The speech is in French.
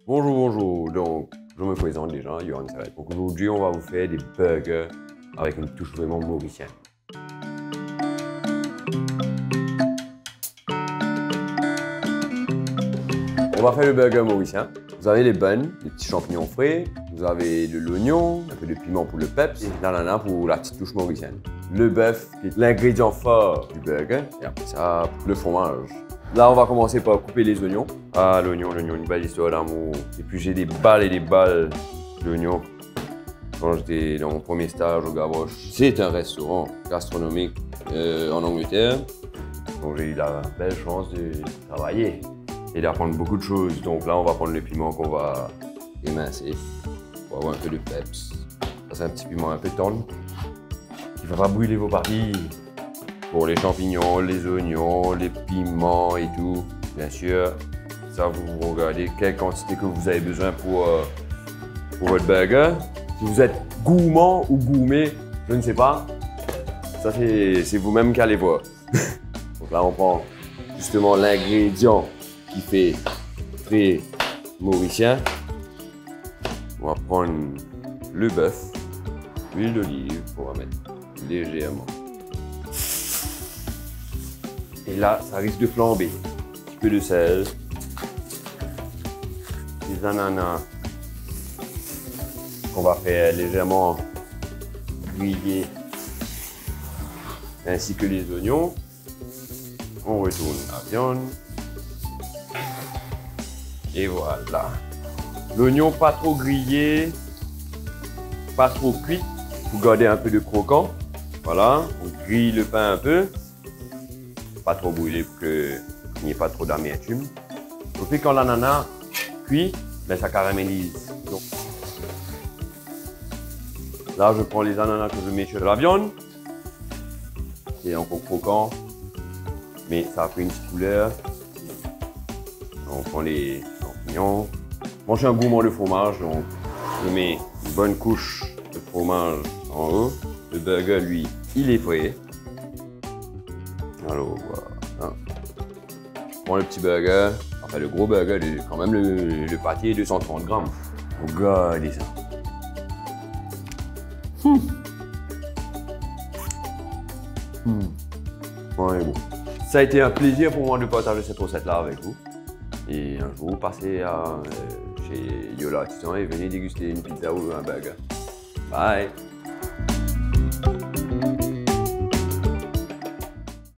Bonjour, bonjour. Donc, je me présente déjà, Johan Saret. Donc aujourd'hui, on va vous faire des burgers avec une touche vraiment mauricienne. On va faire le burger mauricien. Vous avez les buns, les petits champignons frais, vous avez de l'oignon, un peu de piment pour le peps, et l'ananas pour la petite touche mauricienne. Le bœuf, qui est l'ingrédient fort du burger, et après ça, le fromage. Là, on va commencer par couper les oignons. Ah, l'oignon, une belle histoire d'amour. Et puis j'ai des balles et des balles d'oignons. Quand j'étais dans mon premier stage au Gavroche, c'est un restaurant gastronomique en Angleterre. Donc j'ai eu la belle chance de travailler et d'apprendre beaucoup de choses. Donc là, on va prendre le piment qu'on va émincer pour avoir un peu de peps. Ça, c'est un petit piment un peu tendre qui ne va pas brûler vos papilles. Pour les champignons, les oignons, les piments et tout, bien sûr. Ça, vous regardez quelle quantité que vous avez besoin pour votre burger. Si vous êtes gourmand ou gourmet, je ne sais pas. Ça, c'est vous-même qui allez voir. Donc là, on prend justement l'ingrédient qui fait très mauricien. On va prendre le bœuf, l'huile d'olive, on va mettre légèrement. Et là, ça risque de flamber. Un petit peu de sel, des ananas qu'on va faire légèrement griller, ainsi que les oignons. On retourne la viande. Et voilà. L'oignon pas trop grillé, pas trop cuit, pour garder un peu de croquant. Voilà, on grille le pain un peu. Pas trop brûlé pour qu'il n'y ait pas trop d'amertume. Et puis quand l'ananas cuit, ben ça caramélise. Donc, là, je prends les ananas que je mets sur la viande. C'est encore croquant, mais ça a pris une petite couleur. On prend les champignons. Moi, je suis un gourmand de fromage, donc je mets une bonne couche de fromage en haut. Le burger, lui, il est frais. Alors voilà. Je prends le petit burger, enfin le gros burger, quand même le pâté est 230 grammes. Regardez ça. Ouais, bon. Ça a été un plaisir pour moi de partager cette recette-là avec vous. Et un jour, passez chez Yola Artisan et venez déguster une pizza ou un burger. Bye!